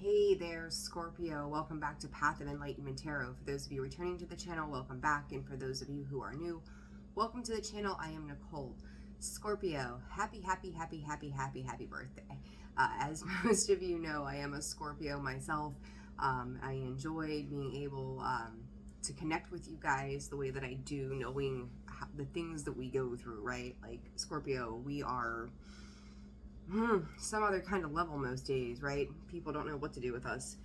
Hey there, Scorpio. Welcome back to Path of Enlightenment Tarot. For those of you returning to the channel, welcome back. And for those of you who are new, welcome to the channel. I am Nicole. Scorpio, happy birthday. As most of you know, I am a Scorpio myself. I enjoy being able to connect with you guys the way that I do, knowing the things that we go through, right? Like Scorpio, we are some other kind of level most days, right? People don't know what to do with us.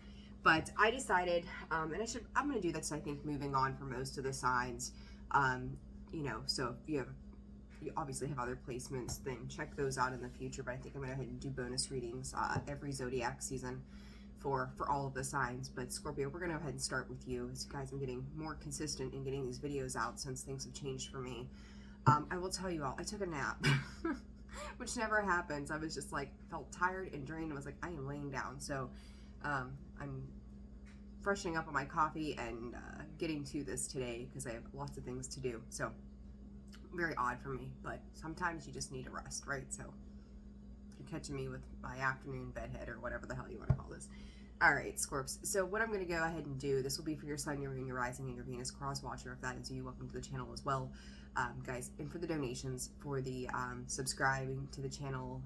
But I decided, and I'm going to do this, I think, moving on for most of the signs. So if you obviously have other placements, then check those out in the future. But I think I'm going to go ahead and do bonus readings every zodiac season for all of the signs. But Scorpio, we're going to go ahead and start with you. As you guys, I'm getting more consistent in getting these videos out since things have changed for me. I will tell you all, I took a nap. Which never happens. I was just like, felt tired and drained. I was like, I am laying down. So I'm freshening up on my coffee and getting to this today because I have lots of things to do. So very odd for me, but sometimes you just need a rest, right? So you're catching me with my afternoon bedhead or whatever the hell you want to call this. All right, Scorps. So what I'm going to go ahead and do, this will be for your Sun, your Moon, your Rising, and your Venus cross watcher. If that is you, welcome to the channel as well. Guys, and for the donations, for the subscribing to the channel,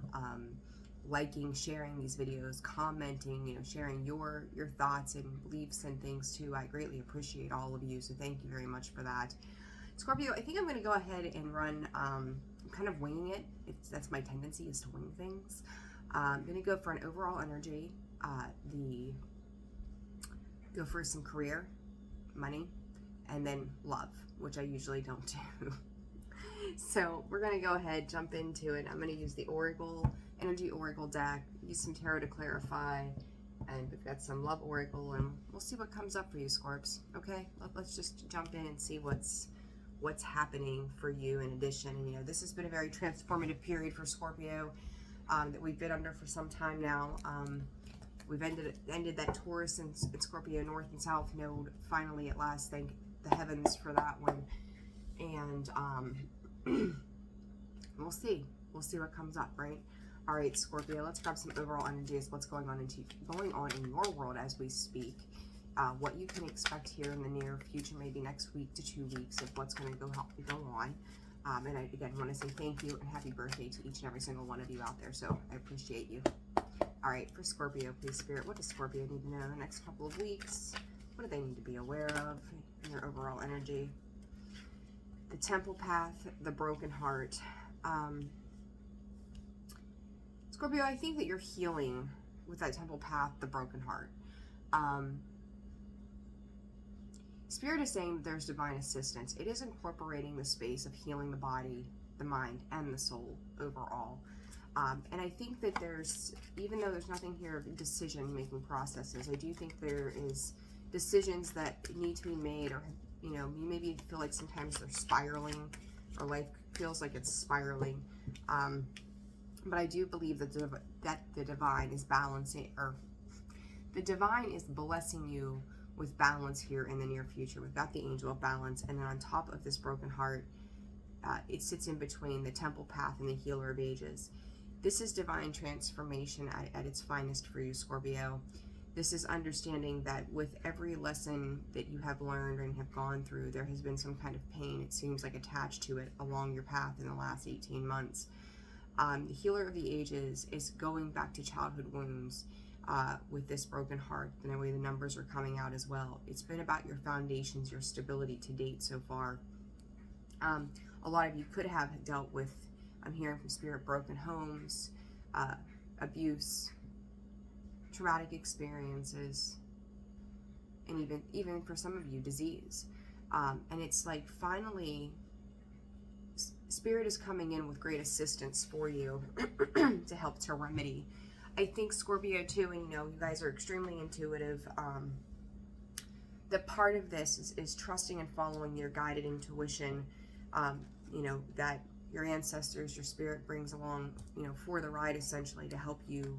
liking, sharing these videos, commenting, sharing your thoughts and beliefs and things too. I greatly appreciate all of you, so thank you very much for that. Scorpio, I think I'm going to go ahead and run, I'm kind of winging it. That's my tendency, is to wing things. I'm going to go for an overall energy, go for some career, money, and then love, which I usually don't do. So we're going to go ahead, jump into it. I'm going to use the Energy Oracle deck, use some tarot to clarify, and we've got some Love Oracle, and we'll see what comes up for you, Scorps. Okay, let's just jump in and see what's happening for you in addition. And this has been a very transformative period for Scorpio that we've been under for some time now. We've ended that Taurus and Scorpio North and South node finally at last. Thank the heavens for that one. And we'll see what comes up, right? All right, Scorpio, let's grab some overall energies. What's going on in your world as we speak? What you can expect here in the near future, maybe next week to 2 weeks, of what's going to go on. And I again want to say thank you and happy birthday to each and every single one of you out there. So I appreciate you. All right, for Scorpio, please, Spirit, what does Scorpio need to know in the next couple of weeks? What do they need to be aware of in their overall energy? The Temple Path, the Broken Heart. Scorpio, I think that you're healing with that Temple Path, the Broken Heart. Spirit is saying that there's divine assistance. It is incorporating the space of healing the body, the mind, and the soul overall. And I think that even though there's nothing here of decision-making processes, I do think there is decisions that need to be made, or you maybe feel like sometimes they're spiraling, or life feels like it's spiraling. But I do believe that the divine is balancing, or the divine is blessing you with balance here in the near future. We've got the angel of balance, and then on top of this broken heart, it sits in between the Temple Path and the Healer of Ages. This is divine transformation at its finest for you, Scorpio. This is understanding that with every lesson that you have learned and have gone through, there has been some kind of pain, it seems like, attached to it along your path in the last 18 months. The Healer of the Ages is going back to childhood wounds with this broken heart. And the way the numbers are coming out as well. It's been about your foundations, your stability to date so far. A lot of you could have dealt with, I'm hearing from Spirit, broken homes, abuse, traumatic experiences, and even for some of you, disease. And it's like finally Spirit is coming in with great assistance for you to help to remedy. I think Scorpio too, and you guys are extremely intuitive. The part of this is trusting and following your guided intuition, that your ancestors, your spirit brings along, for the ride, essentially, to help you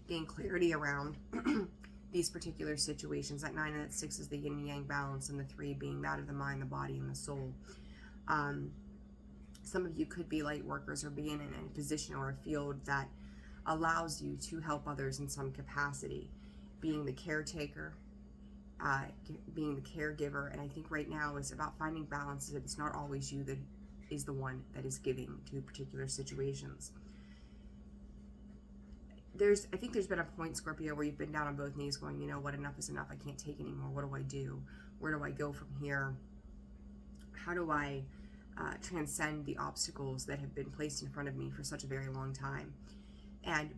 gain clarity around these particular situations. That 9 and that 6 is the yin and yang balance, and the 3 being that of the mind, the body, and the soul. Some of you could be light workers or be in a position or a field that allows you to help others in some capacity. being the caretaker, being the caregiver. And I think right now is about finding balance, that it's not always you that is the one that is giving to particular situations. I think there's been a point, Scorpio, where you've been down on both knees going, you know what, enough is enough. I can't take anymore. What do I do? Where do I go from here? How do I transcend the obstacles that have been placed in front of me for such a very long time?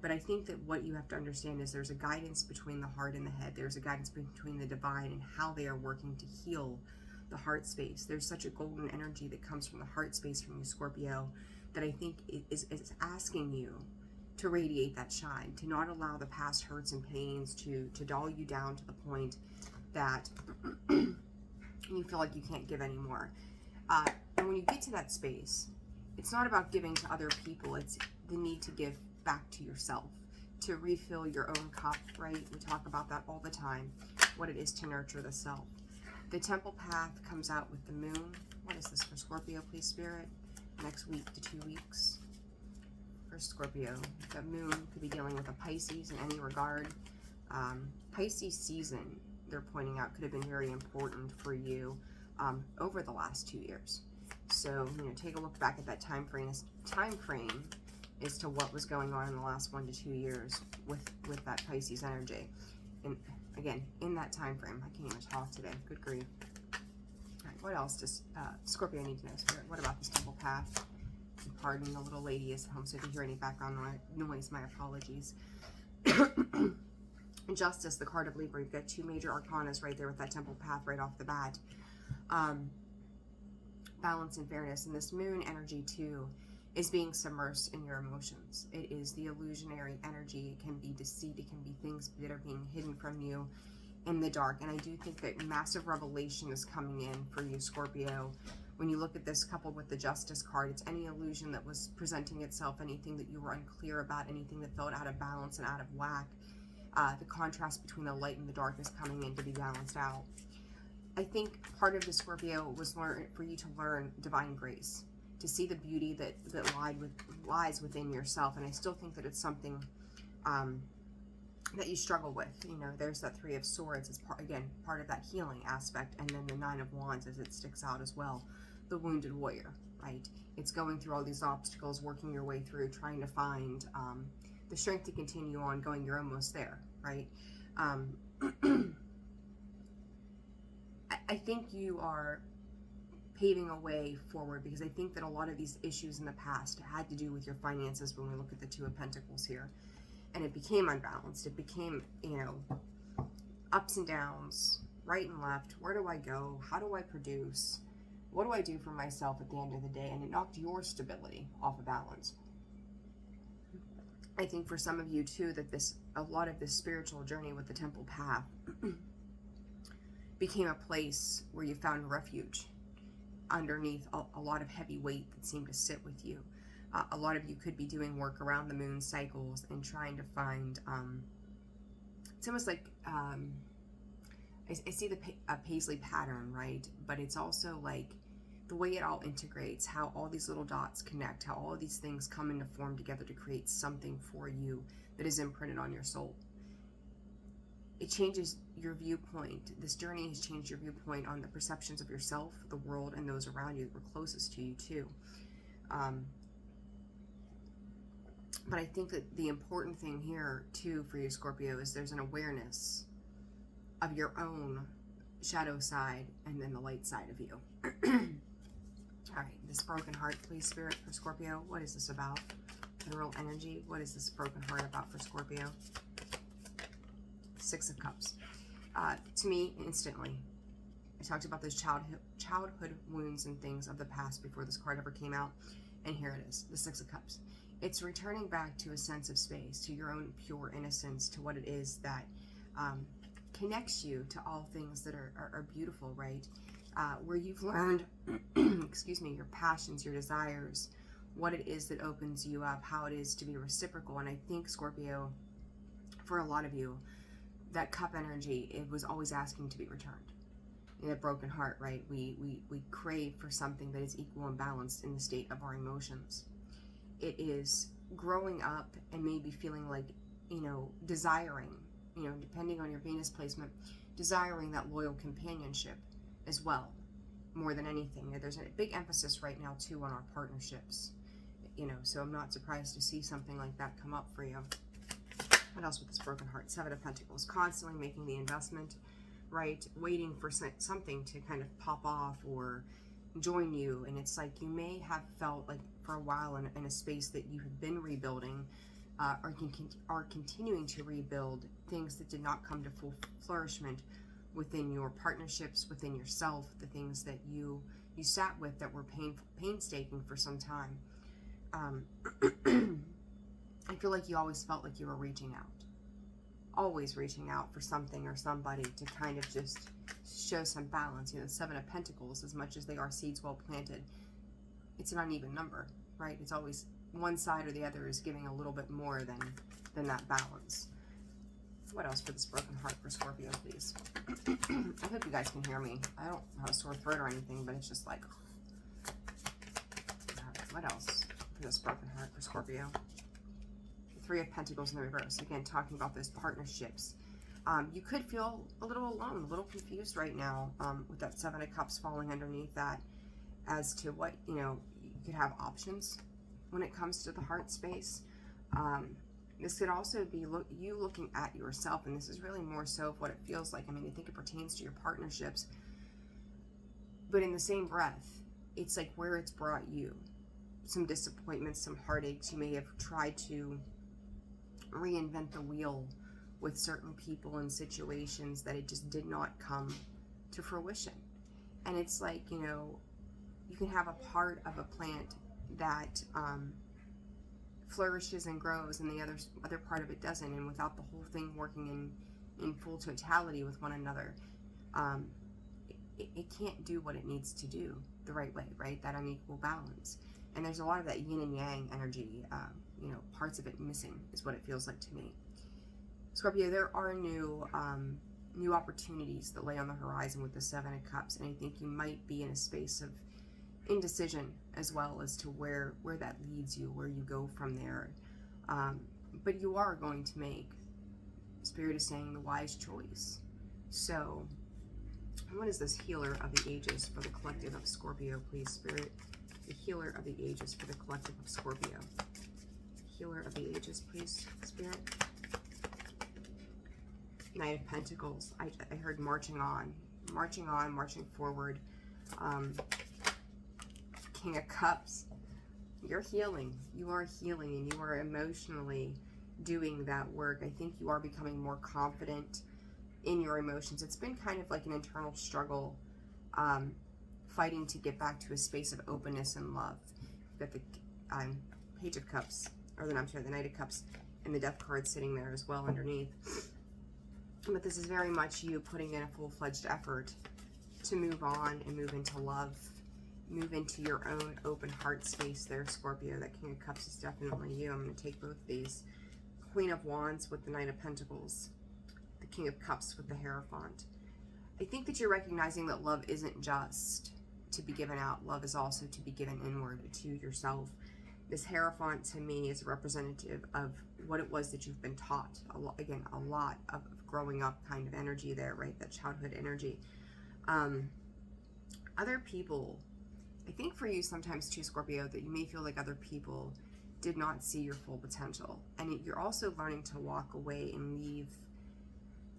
But I think that what you have to understand is there's a guidance between the heart and the head. There's a guidance between the divine and how they are working to heal the heart space. There's such a golden energy that comes from the heart space from you, Scorpio, that I think is asking you to radiate that shine, to not allow the past hurts and pains to dull you down to the point that you feel like you can't give anymore. And when you get to that space, it's not about giving to other people. It's the need to give back to yourself, to refill your own cup, right? We talk about that all the time, what it is to nurture the self. The temple path comes out with the moon. What is this for Scorpio, please, Spirit? Next week to 2 weeks. For Scorpio, the moon could be dealing with a Pisces in any regard. Pisces season, they're pointing out, could have been very important for you over the last 2 years. So, you know, take a look back at that time frame as to what was going on in the last 1 to 2 years with that Pisces energy. And again, in that time frame, I can't even talk today. Good grief. All right, what else does Scorpio need to know, Spirit? What about this temple path? Pardon, the little lady is home, so if you hear any background noise, my apologies. Justice, the card of Libra. You've got 2 major arcanas right there with that temple path right off the bat. Balance and fairness. And this moon energy, too, is being submersed in your emotions. It is the illusionary energy. It can be deceit. It can be things that are being hidden from you in the dark. And I do think that massive revelation is coming in for you, Scorpio. When you look at this coupled with the Justice card, it's any illusion that was presenting itself, anything that you were unclear about, anything that felt out of balance and out of whack. The contrast between the light and the dark is coming in to be balanced out. I think part of the Scorpio was for you to learn divine grace, to see the beauty that lies within yourself. And I still think that it's something that you struggle with. You know, there's that 3 of Swords. It's part of that healing aspect. And then the 9 of Wands as it sticks out as well. The wounded warrior, right? It's going through all these obstacles, working your way through, trying to find the strength to continue on going. You're almost there, right? I think you are paving a way forward, because I think that a lot of these issues in the past had to do with your finances when we look at the 2 of Pentacles here. And it became unbalanced. It became, you know, ups and downs, right and left. Where do I go? How do I produce? What do I do for myself at the end of the day? And it knocked your stability off of balance. I think for some of you too, that a lot of this spiritual journey with the temple path became a place where you found refuge underneath a lot of heavy weight that seemed to sit with you. A lot of you could be doing work around the moon cycles and trying to find, it's almost like, I see a paisley pattern, right? But it's also like the way it all integrates, how all these little dots connect, how all of these things come into form together to create something for you that is imprinted on your soul. It changes your viewpoint. This journey has changed your viewpoint on the perceptions of yourself, the world, and those around you that were closest to you too. But I think that the important thing here too for you, Scorpio, is there's an awareness of your own shadow side and then the light side of you. All right, this broken heart, please, Spirit, for Scorpio. What is this about? General energy. What is this broken heart about for Scorpio? 6 of Cups. To me, instantly, I talked about those childhood wounds and things of the past before this card ever came out. And here it is, the 6 of Cups. It's returning back to a sense of space, to your own pure innocence, to what it is that connects you to all things that are beautiful, right? Where you've learned, excuse me, your passions, your desires, what it is that opens you up, how it is to be reciprocal. And I think, Scorpio, for a lot of you, that cup energy, it was always asking to be returned. In a broken heart, right? We crave for something that is equal and balanced in the state of our emotions. It is growing up and maybe feeling like, you know, desiring you know, depending on your Venus placement, desiring that loyal companionship as well, more than anything. There's a big emphasis right now too on our partnerships, you know, so I'm not surprised to see something like that come up for you. What else with this broken heart? Seven of Pentacles, constantly making the investment, right? Waiting for something to kind of pop off or join you. And it's like you may have felt like for a while in a space that you have been rebuilding, or are continuing to rebuild things that did not come to full flourishment within your partnerships, within yourself, the things that you sat with that were painstaking for some time. I feel like you always felt like you were reaching out. Always reaching out for something or somebody to kind of just show some balance. You know, the Seven of Pentacles, as much as they are seeds well planted, it's an uneven number, right? It's always one side or the other is giving a little bit more than that balance. What else for this broken heart for Scorpio, please? I hope you guys can hear me. I don't have a sore throat or anything, but it's just like... What else for this broken heart for Scorpio? Three of Pentacles in the reverse. Again, talking about those partnerships. You could feel a little alone, a little confused right now with that Seven of Cups falling underneath that as to what, you know, you could have options when it comes to the heart space. This could also be you looking at yourself, and this is really more so of what it feels like. I mean, I think it pertains to your partnerships, but in the same breath, it's like where it's brought you. Some disappointments, some heartaches. You may have tried to reinvent the wheel with certain people and situations that it just did not come to fruition. And it's like, you know, you can have a part of a plant that flourishes and grows, and the other part of it doesn't, and without the whole thing working in full totality with one another, it can't do what it needs to do the right way, right? That unequal balance. And there's a lot of that yin and yang energy, you know, parts of it missing is what it feels like to me. Scorpio, there are new opportunities that lay on the horizon with the Seven of Cups, and I think you might be in a space of indecision as well as to where that leads you, where you go from there. But you are going to make, Spirit is saying, the wise choice. So, what is this Healer of the Ages for the collective of Scorpio, please, Spirit? The Healer of the Ages for the collective of Scorpio. Healer of the Ages, please, Spirit. Knight of Pentacles. I heard marching on, marching forward. King of Cups. You're healing. You are healing, and you are emotionally doing that work. I think you are becoming more confident in your emotions. It's been kind of like an internal struggle, fighting to get back to a space of openness and love. You've got the Page of Cups, or I'm sorry, the Knight of Cups, and the Death card sitting there as well underneath. But this is very much you putting in a full-fledged effort to move on and move into love, move into your own open heart space there, Scorpio. That King of Cups is definitely you. I'm going to take both of these. Queen of Wands with the Knight of Pentacles. The King of Cups with the Hierophant. I think that you're recognizing that love isn't just to be given out. Love is also to be given inward to yourself. This Hierophant to me is a representative of what it was that you've been taught. Again, a lot of growing up kind of energy there, right? That childhood energy. Other people, I think for you sometimes too, Scorpio, that you may feel like other people did not see your full potential. And you're also learning to walk away and leave,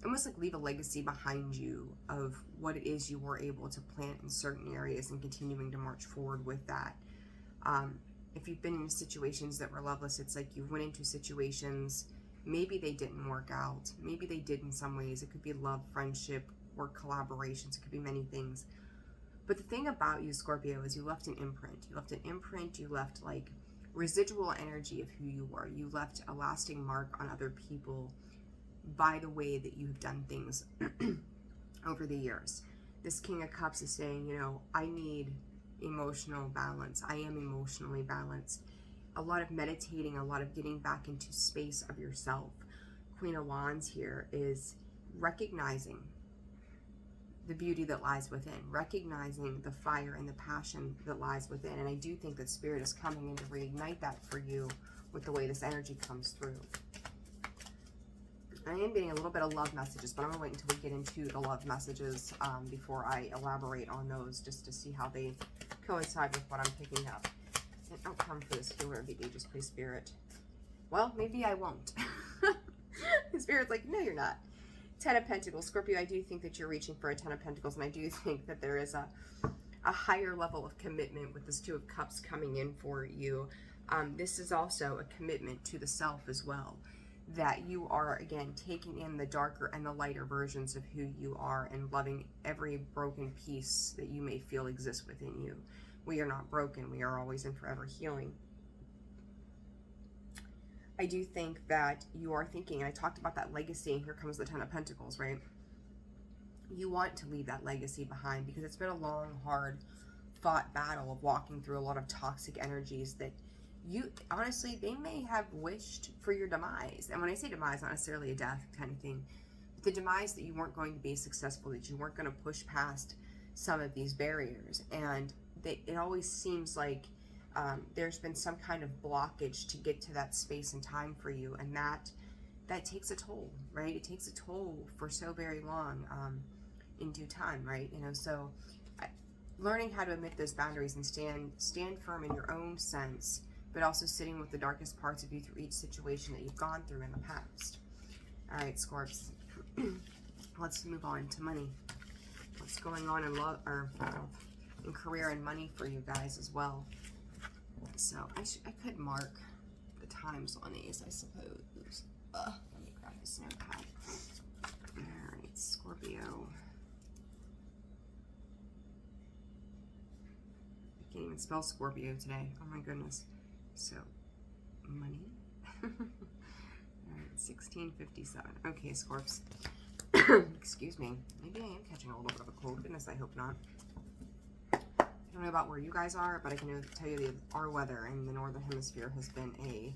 almost like leave a legacy behind you of what it is you were able to plant in certain areas and continuing to march forward with that. If you've been in situations that were loveless, it's like you went into situations, maybe they didn't work out. Maybe they did in some ways. It could be love, friendship, work collaborations. It could be many things. But the thing about you, Scorpio, is you left an imprint. You left an imprint. You left like residual energy of who you were. You left a lasting mark on other people by the way that you have done things over the years. This King of Cups is saying, you know, I need emotional balance. I am emotionally balanced. A lot of meditating, a lot of getting back into space of yourself. Queen of Wands here is recognizing the beauty that lies within, recognizing the fire and the passion that lies within. And I do think that Spirit is coming in to reignite that for you with the way this energy comes through. I am getting a little bit of love messages, but I'm going to wait until we get into the love messages before I elaborate on those, just to see how they coincide with what I'm picking up. An outcome for this healer of the ages, please, Spirit. Well, maybe I won't. The Spirit's like, no, you're not. 10 of Pentacles. Scorpio, I do think that you're reaching for a 10 of Pentacles, and I do think that there is a higher level of commitment with this 2 of Cups coming in for you. This is also a commitment to the self as well, that you are, again, taking in the darker and the lighter versions of who you are and loving every broken piece that you may feel exists within you. We are not broken. We are always in forever healing. I do think that you are thinking, and I talked about that legacy, here comes the 10 of Pentacles, right? You want to leave that legacy behind because it's been a long, hard fought battle of walking through a lot of toxic energies that you, honestly, they may have wished for your demise. And when I say demise, not necessarily a death kind of thing, but the demise that you weren't going to be successful, that you weren't going to push past some of these barriers. And it always seems like there's been some kind of blockage to get to that space and time for you, and that takes a toll, right? It takes a toll for so very long in due time, right? You know, so learning how to admit those boundaries and stand firm in your own sense, but also sitting with the darkest parts of you through each situation that you've gone through in the past. All right, Scorps, let's move on to money. What's going on in love, or in career and money for you guys as well? So I could mark the times on these, I suppose. Let me grab this notepad. All right, Scorpio. I can't even spell Scorpio today. Oh my goodness. So, money. All right, 1657. Okay, Scorps. Excuse me. Maybe I am catching a little bit of a cold. Goodness, I hope not. I don't know about where you guys are, but I can tell you our weather in the northern hemisphere has been a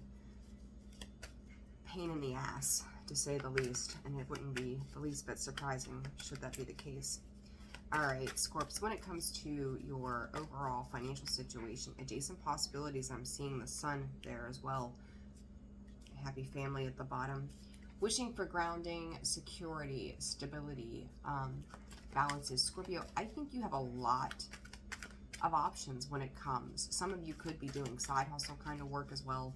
pain in the ass, to say the least, and it wouldn't be the least bit surprising should that be the case. All right, Scorps, when it comes to your overall financial situation, adjacent possibilities, I'm seeing the sun there as well. Happy family at the bottom. Wishing for grounding, security, stability, balances. Scorpio, I think you have a lot of options when it comes. Some of you could be doing side hustle kind of work as well,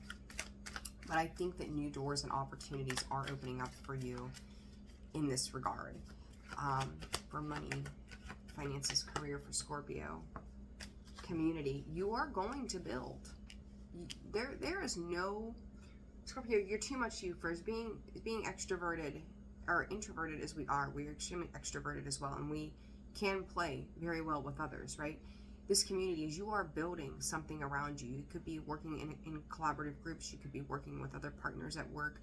but I think that new doors and opportunities are opening up for you in this regard. For money, finances, career for Scorpio, community, you are going to build. There is no, Scorpio, you're too much you for being extroverted or introverted as we are. We're extremely extroverted as well, and we can play very well with others, right? This community is, you are building something around you. You could be working in collaborative groups. You could be working with other partners at work.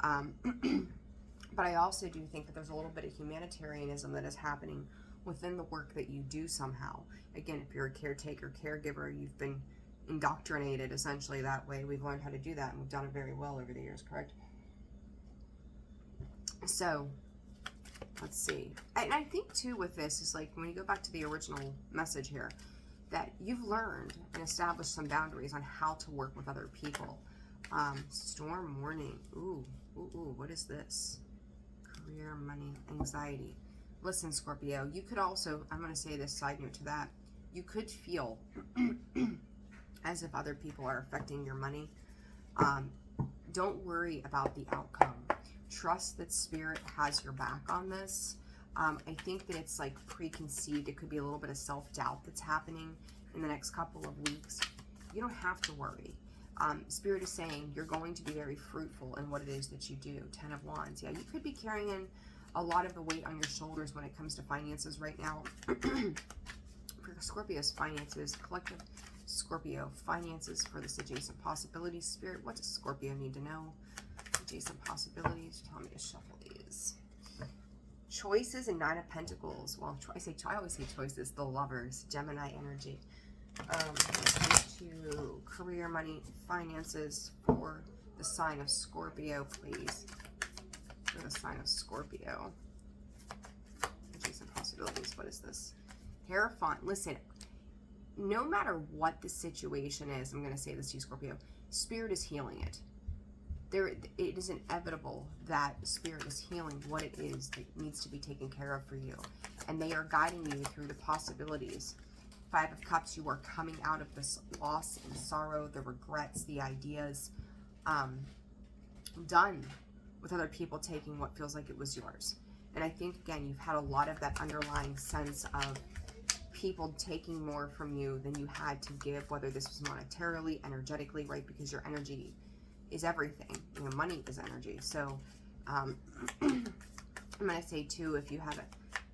But I also do think that there's a little bit of humanitarianism that is happening within the work that you do somehow. Again, if you're a caretaker, caregiver, you've been indoctrinated essentially that way. We've learned how to do that, and we've done it very well over the years, correct? So, let's see. And I think too with this is like, when you go back to the original message here, that you've learned and established some boundaries on how to work with other people. Storm warning. Ooh, what is this? Career, money, anxiety. Listen, Scorpio, you could also, I'm going to say this side note to that, you could feel as if other people are affecting your money. Don't worry about the outcome. Trust that Spirit has your back on this. I think that it's like preconceived. It could be a little bit of self-doubt that's happening in the next couple of weeks. You don't have to worry. Spirit is saying you're going to be very fruitful in what it is that you do. 10 of Wands. Yeah, you could be carrying a lot of the weight on your shoulders when it comes to finances right now. For Scorpio's finances, collective Scorpio finances for this adjacent possibilities. Spirit, what does Scorpio need to know? Adjacent possibilities. Tell me to shuffle these. Choices and 9 of Pentacles. Well, I always say choices. The Lovers, Gemini energy. To career, money, finances for the sign of Scorpio, please. For the sign of Scorpio. Adjacent possibilities. What is this? Hierophant. Listen, no matter what the situation is, I'm going to say this to you, Scorpio, Spirit is healing it. it is inevitable that Spirit is healing what it is that needs to be taken care of for you. And they are guiding you through the possibilities. Five of Cups, you are coming out of this loss and sorrow, the regrets, the ideas, done with other people taking what feels like it was yours. And I think, again, you've had a lot of that underlying sense of people taking more from you than you had to give, whether this was monetarily, energetically, right? Because your energy is everything. You know, money is energy. So I'm going to say, too, if you have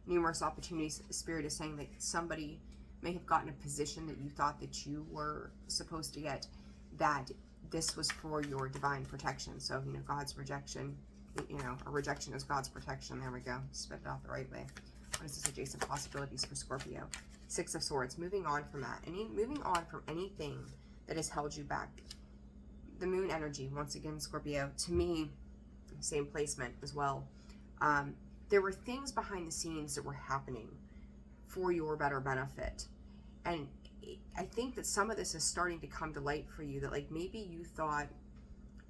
numerous opportunities, Spirit is saying that somebody may have gotten a position that you thought that you were supposed to get, that this was for your divine protection. So, you know, God's rejection, you know, a rejection is God's protection. There we go. Spit it out the right way. What is this? Adjacent possibilities for Scorpio. Six of Swords. Moving on from that. Moving on from anything that has held you back. The moon energy, once again, Scorpio, to me, same placement as well. There were things behind the scenes that were happening for your better benefit. And I think that some of this is starting to come to light for you, that like maybe you thought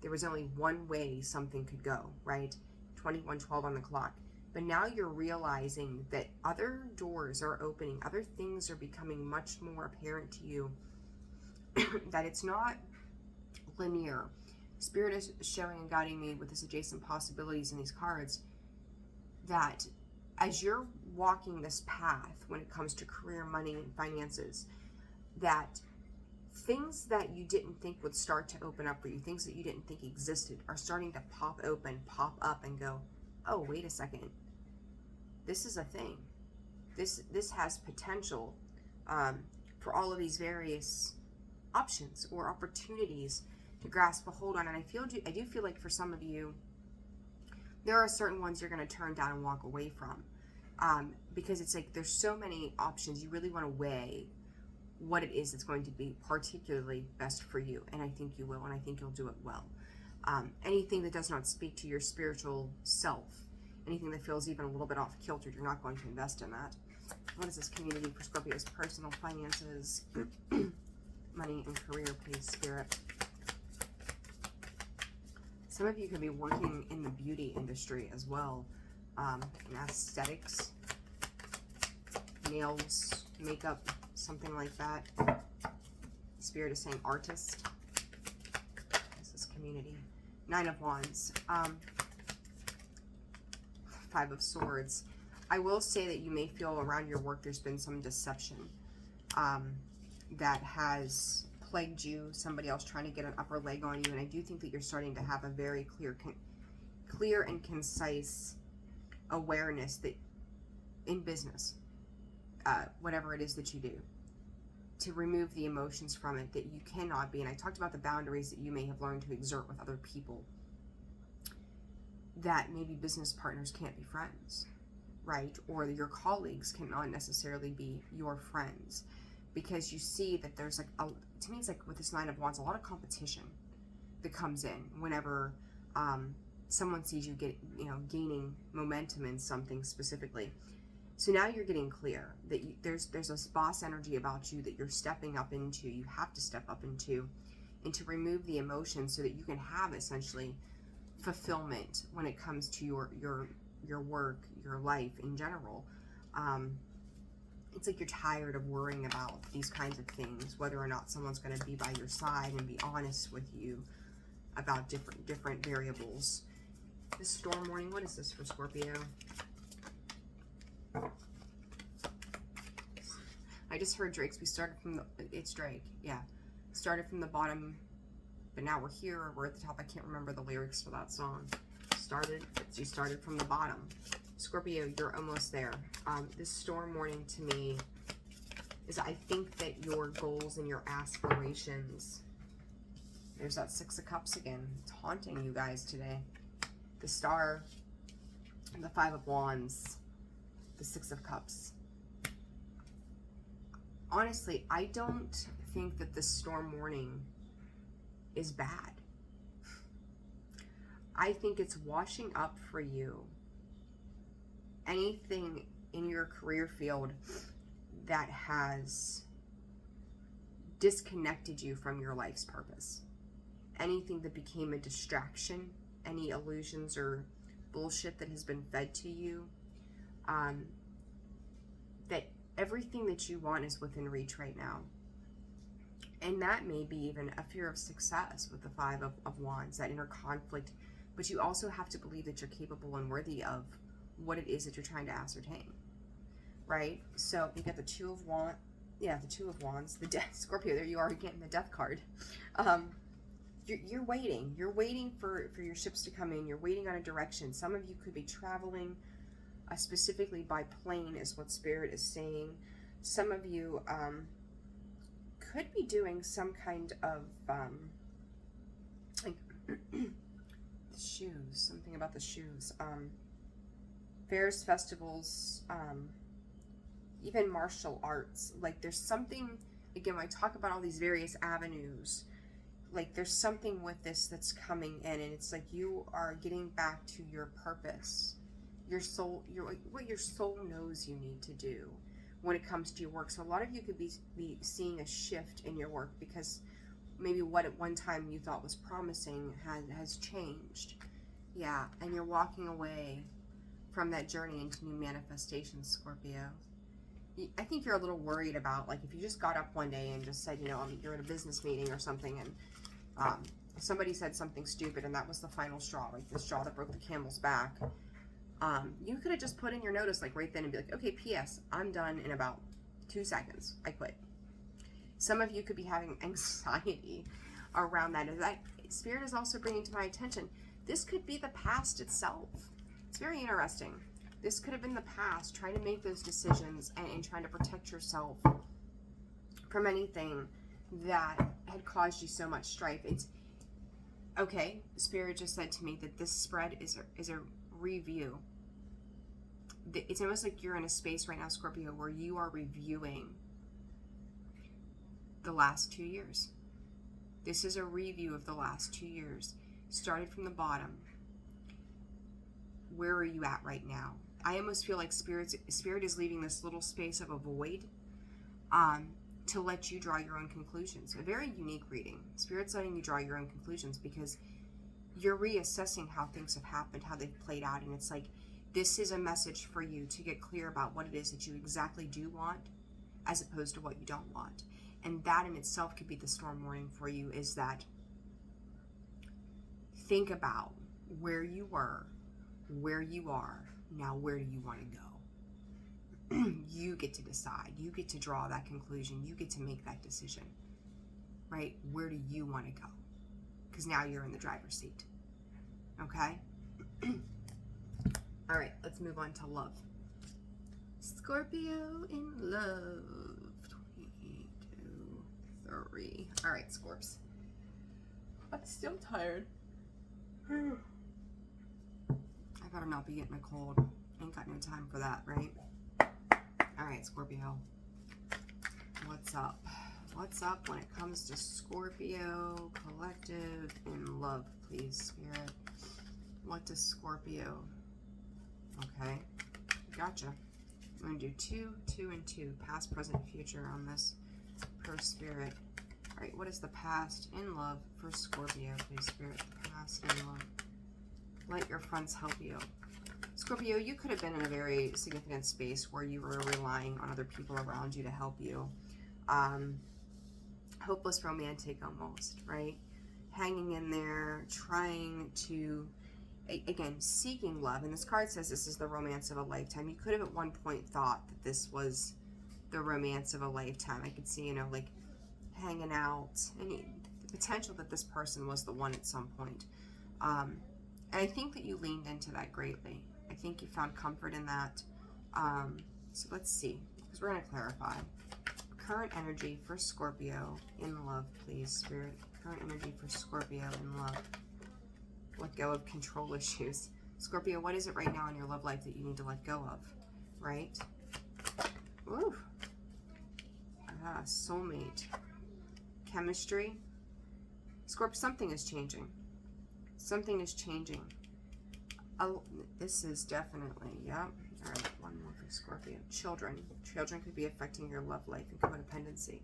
there was only one way something could go, right? 21:12 on the clock. But now you're realizing that other doors are opening, other things are becoming much more apparent to you, that it's not linear. Spirit is showing and guiding me with this adjacent possibilities in these cards, that as you're walking this path when it comes to career, money, and finances, that things that you didn't think would start to open up for you, things that you didn't think existed, are starting to pop open, pop up, and go, oh, wait a second. This is a thing. This has potential for all of these various options or opportunities to grasp a hold on. And I do feel like for some of you, there are certain ones you're going to turn down and walk away from, because it's like there's so many options. You really want to weigh what it is that's going to be particularly best for you, and I think you will, and I think you'll do it well. Anything that does not speak to your spiritual self, anything that feels even a little bit off kilter, you're not going to invest in that. What is this community for Scorpio's personal finances, money, and career, please, Spirit? Some of you could be working in the beauty industry as well, in aesthetics, nails, makeup, something like that. Spirit is saying artist. This is community. Nine of Wands. Five of Swords. I will say that you may feel around your work there's been some deception that has plagued you, somebody else trying to get an upper leg on you, and I do think that you're starting to have a very clear and concise awareness that in business, whatever it is that you do, to remove the emotions from it, that you cannot be, and I talked about the boundaries that you may have learned to exert with other people, that maybe business partners can't be friends, right? Or your colleagues cannot necessarily be your friends, because you see that there's like, to me it's like with this Nine of Wands, a lot of competition that comes in whenever someone sees you gaining momentum in something specifically. So now you're getting clear that there's this boss energy about you that you're stepping up into, you have to step up into, and to remove the emotion so that you can have essentially fulfillment when it comes to your work, your life in general. It's like you're tired of worrying about these kinds of things, whether or not someone's going to be by your side and be honest with you about different variables. This storm warning, what is this for Scorpio? I just heard Drake's. We started from it's Drake, yeah. Started from the bottom, but now we're here, or we're at the top. I can't remember the lyrics for that song. You started from the bottom. Scorpio, you're almost there. This storm warning to me is, I think that your goals and your aspirations, there's that Six of Cups again. It's haunting you guys today. The Star, the Five of Wands, the Six of Cups. Honestly, I don't think that this storm warning is bad. I think it's washing up for you anything in your career field that has disconnected you from your life's purpose. anything that became a distraction, any illusions or bullshit that has been fed to you, that everything that you want is within reach right now. And that may be even a fear of success with the Five of Wands, that inner conflict. But you also have to believe that you're capable and worthy of what it is that you're trying to ascertain, right? So you get the Two of Wands. Yeah, the Two of Wands, the Death. Scorpio, there you are getting the Death card. You're waiting. You're waiting for your ships to come in. You're waiting on a direction. Some of you could be traveling, specifically by plane is what Spirit is saying. Some of you could be doing some kind of like the shoes, something about the shoes, fairs, festivals, even martial arts. Like there's something, again, when I talk about all these various avenues, like there's something with this that's coming in, and it's like you are getting back to your purpose, your soul, what your soul knows you need to do when it comes to your work. So a lot of you could be seeing a shift in your work, because maybe what at one time you thought was promising has changed. Yeah, and you're walking away from that journey into new manifestations, Scorpio. I think you're a little worried about, like, if you just got up one day and just said, you know, you're in a business meeting or something, and somebody said something stupid, and that was the final straw, like the straw that broke the camel's back. You could have just put in your notice, like, right then, and be like, okay, P.S., I'm done in about 2 seconds. I quit. Some of you could be having anxiety around that. And that Spirit is also bringing to my attention, this could be the past itself. It's very interesting. This could have been the past, trying to make those decisions and trying to protect yourself from anything that had caused you so much strife. It's okay. Spirit just said to me that this spread is a review. It's almost like you're in a space right now, Scorpio, where you are reviewing the last 2 years. This is a review of the last 2 years. Started from the bottom. Where are you at right now? I almost feel like Spirit is leaving this little space of a void to let you draw your own conclusions. A very unique reading. Spirit's letting you draw your own conclusions because you're reassessing how things have happened, how they've played out, and it's like, this is a message for you to get clear about what it is that you exactly do want as opposed to what you don't want. And that in itself could be the storm warning for you, is that think about where you were, where you are, now where do you want to go? You get to decide. You get to draw that conclusion. You get to make that decision, right? Where do you want to go? Because now you're in the driver's seat, okay? All right, let's move on to love. Scorpio in love. 22, 3. All right, Scorps. I'm still tired. I better not be getting a cold. Ain't got no time for that, right? All right, Scorpio. What's up? What's up when it comes to Scorpio collective in love, please, Spirit? What does Scorpio? Okay, gotcha. I'm going to do 2, 2, and 2. Past, present, future on this per Spirit. All right, what is the past in love for Scorpio, please, Spirit? The past in love. Let your friends help you. Scorpio, you could have been in a very significant space where you were relying on other people around you to help you. Hopeless romantic almost, right? Hanging in there, trying to, again, seeking love. And this card says this is the romance of a lifetime. You could have at one point thought that this was the romance of a lifetime. I could see, you know, like hanging out, and the potential that this person was the one at some point. And I think that you leaned into that greatly. I think you found comfort in that. So let's see, because we're going to clarify. Current energy for Scorpio in love, please, Spirit. Current energy for Scorpio in love. Let go of control issues. Scorpio, what is it right now in your love life that you need to let go of, right? Ooh. Ah, soulmate. Chemistry. Scorp, something is changing. Something is changing. Oh, this is definitely, yeah. All right, one more for Scorpio. Children. Children could be affecting your love life and codependency.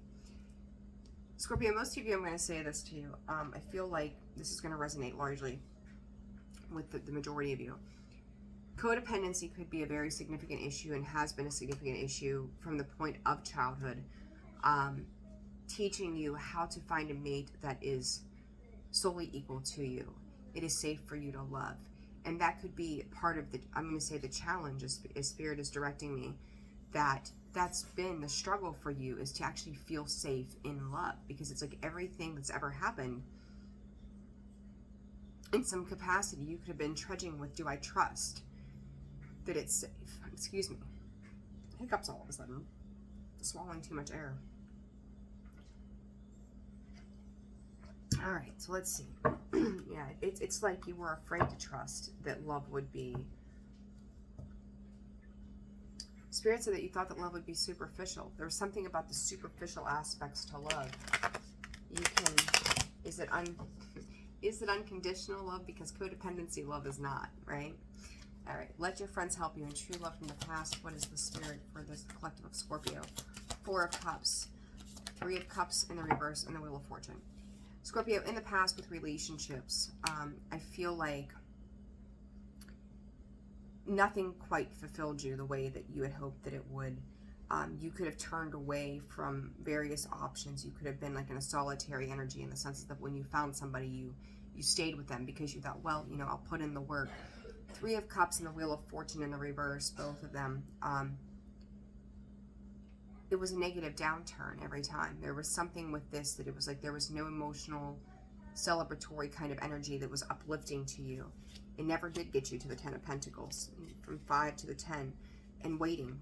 Scorpio, most of you, I'm going to say this to you. I feel like this is going to resonate largely with the majority of you. Codependency could be a very significant issue and has been a significant issue from the point of childhood. Teaching you how to find a mate that is solely equal to you. It is safe for you to love. And that could be part of the, I'm going to say the challenge, as Spirit is directing me, that's been the struggle for you, is to actually feel safe in love. Because it's like everything that's ever happened, in some capacity, you could have been trudging with, do I trust that it's safe? Excuse me. Hiccups all of a sudden. Swallowing too much air. All right, so let's see. Yeah, it's like you were afraid to trust that love would be. Spirit said that you thought that love would be superficial. There was something about the superficial aspects to love. You can, is it unconditional love? Because codependency love is not, right? All right, let your friends help you in true love from the past. What is the spirit for this collective of Scorpio? 4 of Cups, 3 of Cups in the reverse, and the Wheel of Fortune. Scorpio, in the past with relationships, I feel like nothing quite fulfilled you the way that you had hoped that it would. You could have turned away from various options. You could have been like in a solitary energy, in the sense that when you found somebody, you stayed with them because you thought, well, you know, I'll put in the work. 3 of Cups and the Wheel of Fortune in the reverse, both of them. It was a negative downturn every time. There was something with this that it was like there was no emotional, celebratory kind of energy that was uplifting to you. It never did get you to the 10 of Pentacles, from 5 to the 10, and waiting,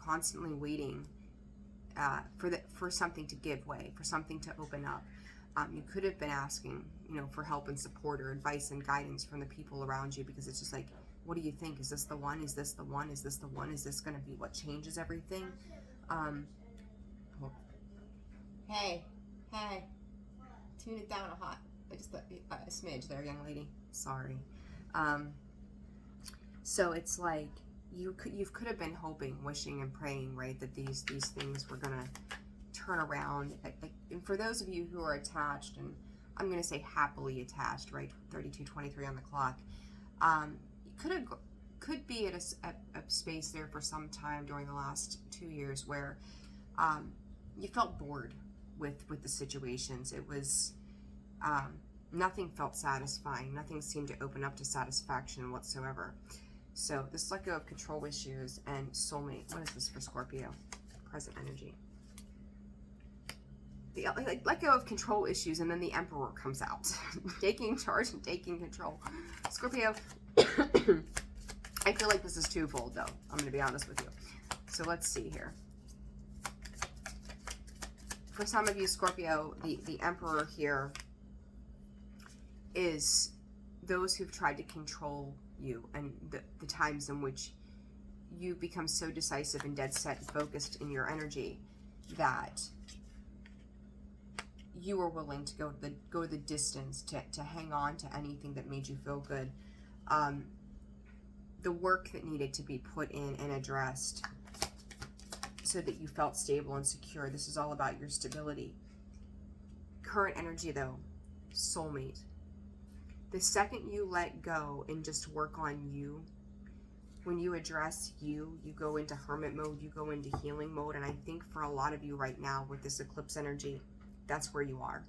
constantly waiting for something to give way, for something to open up. You could have been asking, you know, for help and support or advice and guidance from the people around you, because it's just like, what do you think? Is this the one? Is this the one? Is this the one? Is this going to be what changes everything? Hey, tune it down a hot. I just thought a smidge there, young lady. Sorry. So it's like you could have been hoping, wishing, and praying, right, that these things were gonna turn around. And for those of you who are attached, and I'm gonna say happily attached, right, 32:23 on the clock, could be at a space there for some time during the last 2 years where you felt bored with the situations. It was nothing felt satisfying. Nothing seemed to open up to satisfaction whatsoever. So this let go of control issues and soulmate. What is this for Scorpio? Present energy. Let go of control issues, and then the Emperor comes out. Taking charge and taking control. Scorpio, I feel like this is twofold, though. I'm going to be honest with you. So let's see here. For some of you, Scorpio, the Emperor here is those who've tried to control you, and the times in which you become so decisive and dead set and focused in your energy that you were willing to go the distance to hang on to anything that made you feel good. The work that needed to be put in and addressed so that you felt stable and secure. This is all about your stability. Current energy, though, soulmate. The second you let go and just work on you, when you address you go into hermit mode, you go into healing mode. And I think for a lot of you right now with this eclipse energy, that's where you are.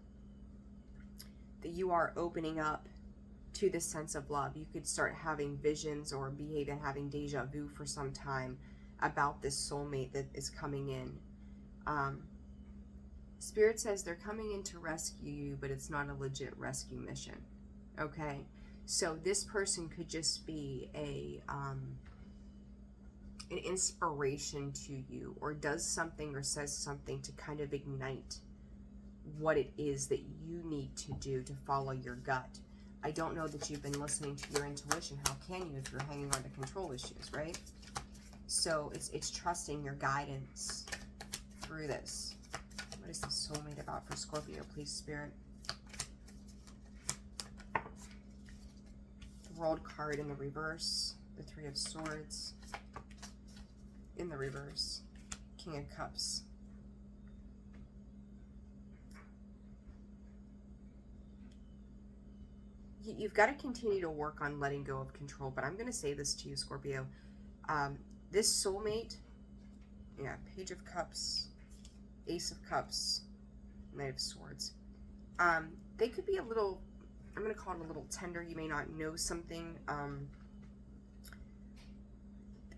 That you are opening up to this sense of love. You could start having visions or be even having deja vu for some time about this soulmate that is coming in. Spirit says they're coming in to rescue you, but it's not a legit rescue mission. Okay? So this person could just be an inspiration to you, or does something or says something to kind of ignite what it is that you need to do to follow your gut. I don't know that you've been listening to your intuition. How can you if you're hanging on to control issues, right? So it's trusting your guidance through this. What is the soulmate about for Scorpio, please, Spirit? The World card in the reverse. The 3 of Swords in the reverse. King of Cups. you've got to continue to work on letting go of control. But I'm going to say this to you, Scorpio. This soulmate, yeah, Page of Cups, Ace of Cups, Knight of Swords. They could be a little, I'm going to call it a little tender. You may not know something.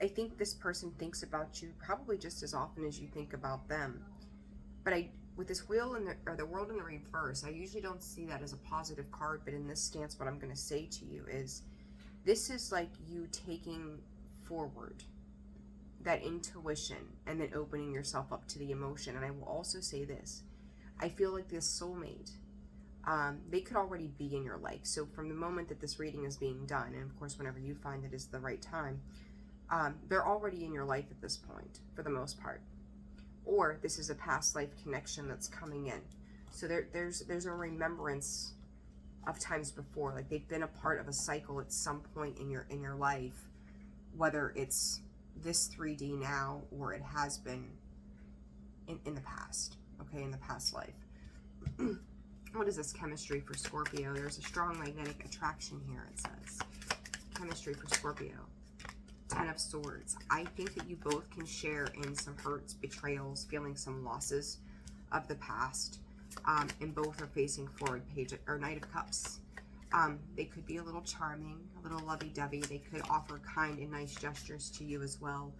I think this person thinks about you probably just as often as you think about them. But with this wheel or the world in the reverse, I usually don't see that as a positive card. But in this stance, what I'm going to say to you is, this is like you taking forward that intuition and then opening yourself up to the emotion. And I will also say this. I feel like this soulmate, they could already be in your life. So from the moment that this reading is being done, and of course whenever you find it is the right time, they're already in your life at this point, for the most part. Or this is a past life connection that's coming in. So there's a remembrance of times before, like they've been a part of a cycle at some point in your life, whether it's this 3D now or it has been in the past, okay, in the past life. What is this chemistry for Scorpio? There's a strong magnetic attraction here, it says. Chemistry for Scorpio. 10 of Swords. I think that you both can share in some hurts, betrayals, feeling some losses of the past. And both are facing forward, Knight of Cups. They could be a little charming, a little lovey-dovey. They could offer kind and nice gestures to you as well.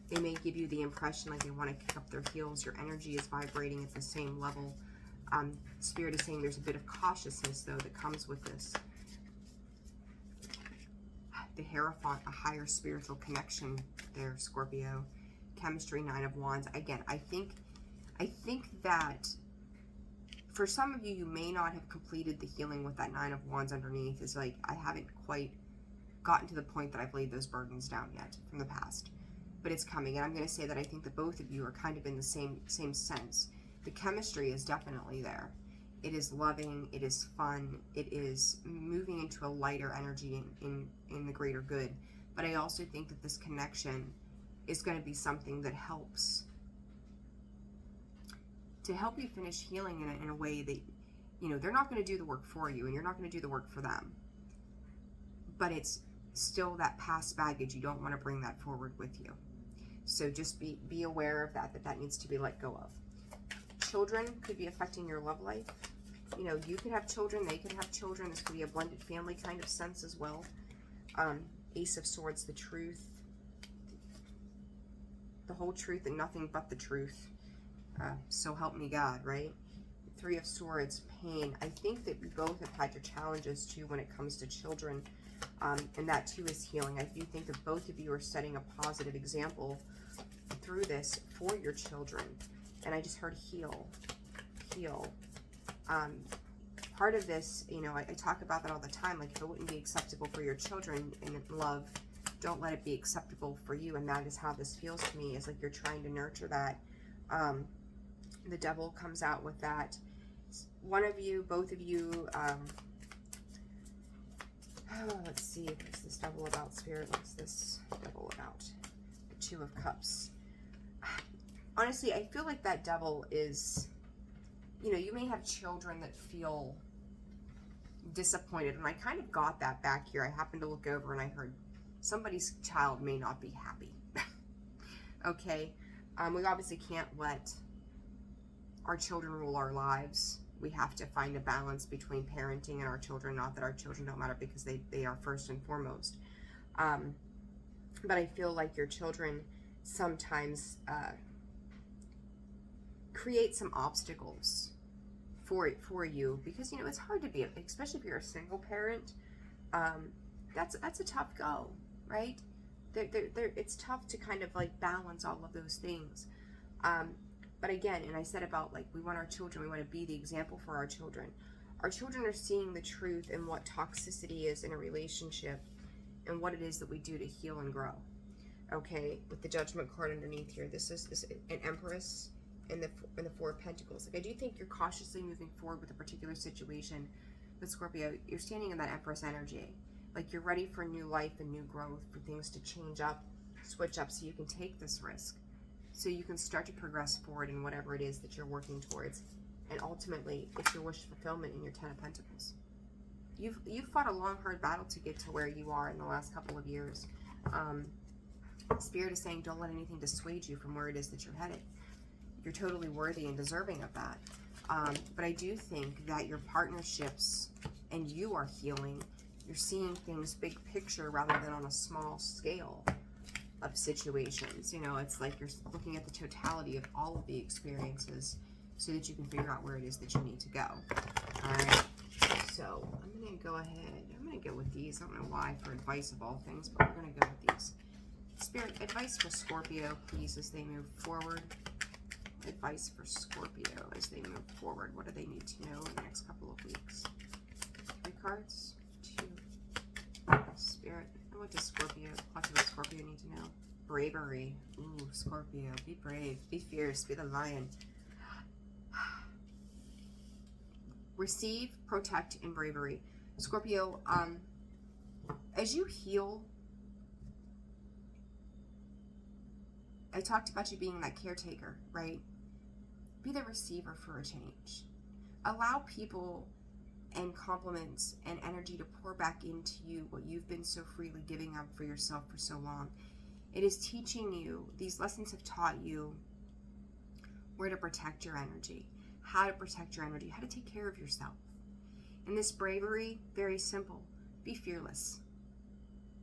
They may give you the impression like they want to kick up their heels. Your energy is vibrating at the same level. Spirit is saying there's a bit of cautiousness, though, that comes with this. The Hierophant, a higher spiritual connection there, Scorpio. Chemistry, 9 of Wands. Again, I think that for some of you, you may not have completed the healing with that 9 of Wands underneath. It's like, I haven't quite gotten to the point that I've laid those burdens down yet from the past. But it's coming, and I'm going to say that I think that both of you are kind of in the same sense. The chemistry is definitely there. It is loving, it is fun, it is moving into a lighter energy in the greater good. But I also think that this connection is going to be something that helps to help you finish healing in a way that, you know, they're not going to do the work for you and you're not going to do the work for them. But it's still that past baggage. You don't want to bring that forward with you. So just be aware of that needs to be let go of. Children could be affecting your love life. You know, you could have children, they could have children. This could be a blended family kind of sense as well. Ace of Swords, the truth. The whole truth and nothing but the truth. So help me God, right? 3 of Swords, pain. I think that you both have had your challenges too when it comes to children. And that too is healing. I do think that both of you are setting a positive example through this for your children. And I just heard heal. Part of this, you know, I talk about that all the time. Like, if it wouldn't be acceptable for your children in love, don't let it be acceptable for you. And that is how this feels to me, is like you're trying to nurture that. The Devil comes out with that. One of you, both of you, let's see, what's this Devil about, Spirit? What's this Devil about? The 2 of Cups. Honestly, I feel like that Devil is, you know, you may have children that feel disappointed, and I kind of got that back here. I happened to look over and I heard somebody's child may not be happy. Okay, we obviously can't let our children rule our lives. We have to find a balance between parenting and our children. Not that our children don't matter, because they are first and foremost. But I feel like your children sometimes create some obstacles for you, because, you know, it's hard to be, especially if you're a single parent. That's a tough go, right? It's tough to kind of like balance all of those things. But again, and I said about, like, we want our children, we want to be the example for our children. Our children are seeing the truth in what toxicity is in a relationship and what it is that we do to heal and grow. Okay, with the Judgment card underneath here, this is an Empress and the 4 of Pentacles. Like, I do think you're cautiously moving forward with a particular situation. But Scorpio, you're standing in that Empress energy. Like, you're ready for new life and new growth, for things to change up, switch up, so you can take this risk. So you can start to progress forward in whatever it is that you're working towards. And ultimately, it's your wish fulfillment in your 10 of Pentacles. you've fought a long, hard battle to get to where you are in the last couple of years. Spirit is saying, don't let anything dissuade you from where it is that you're headed. You're totally worthy and deserving of that. But I do think that your partnerships and you are healing. You're seeing things big picture rather than on a small scale of situations. You know, it's like you're looking at the totality of all of the experiences so that you can figure out where it is that you need to go. All right. So I'm going to go ahead. I'm going to go with these. I don't know why for advice of all things, but we're going to go with these. Spirit, advice for Scorpio, please, as they move forward. Advice for Scorpio as they move forward. What do they need to know in the next couple of weeks? 3 cards. 2. Spirit. And what does Scorpio, collective Scorpio need to know? Bravery. Ooh, Scorpio. Be brave. Be fierce. Be the lion. Receive, protect, and bravery. Scorpio, as you heal, I talked about you being that caretaker, right? Be the receiver for a change. Allow people and compliments and energy to pour back into you what you've been so freely giving up for yourself for so long. It is teaching you, these lessons have taught you where to protect your energy, how to protect your energy, how to take care of yourself. And this bravery, very simple. Be fearless.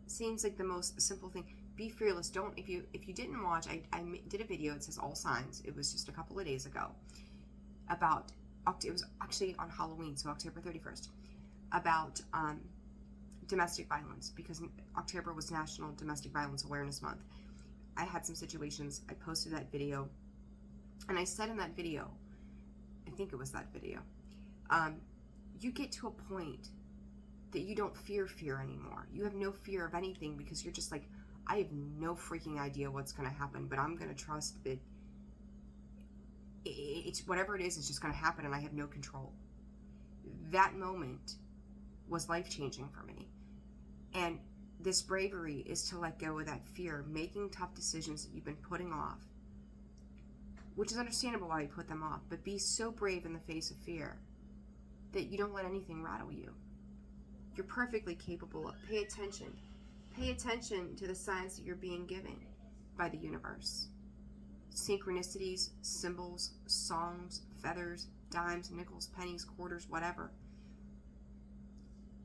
Seems like the most simple thing. Be fearless. Don't, if you didn't watch, I did a video, it says All Signs. It was just a couple of days ago about, it was actually on Halloween, so October 31st, about domestic violence, because October was National Domestic Violence Awareness Month. I had some situations, I posted that video, and I said in that video, I think it was that video, you get to a point that you don't fear anymore. You have no fear of anything because you're just like, I have no freaking idea what's going to happen, but I'm going to trust that it's whatever it is, it's just going to happen and I have no control. That moment was life-changing for me. And this bravery is to let go of that fear, making tough decisions that you've been putting off, which is understandable why you put them off, but be so brave in the face of fear that you don't let anything rattle you. You're perfectly capable of, pay attention. Pay attention to the signs that you're being given by the universe. Synchronicities, symbols, songs, feathers, dimes, nickels, pennies, quarters, whatever.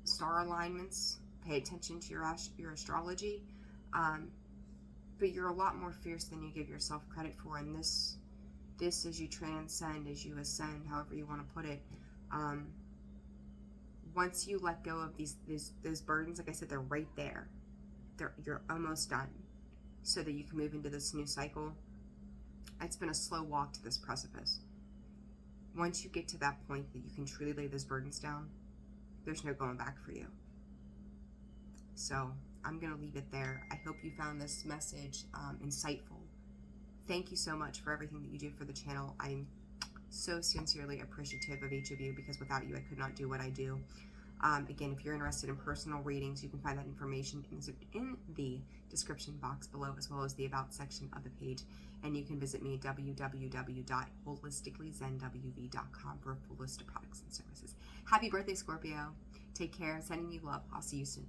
Star alignments. Pay attention to your astrology. But you're a lot more fierce than you give yourself credit for. And this as you transcend, as you ascend, however you want to put it, once you let go of those burdens, like I said, they're right there. You're almost done, so that you can move into this new cycle. It's been a slow walk to this precipice. Once you get to that point that you can truly lay those burdens down, there's no going back for you. So I'm going to leave it there. I hope you found this message insightful. Thank you so much for everything that you do for the channel. I'm so sincerely appreciative of each of you, because without you, I could not do what I do. Again, if you're interested in personal readings, you can find that information in the description box below, as well as the About section of the page. And you can visit me, www.holisticallyzenwv.com, for a full list of products and services. Happy birthday, Scorpio. Take care. Sending you love. I'll see you soon.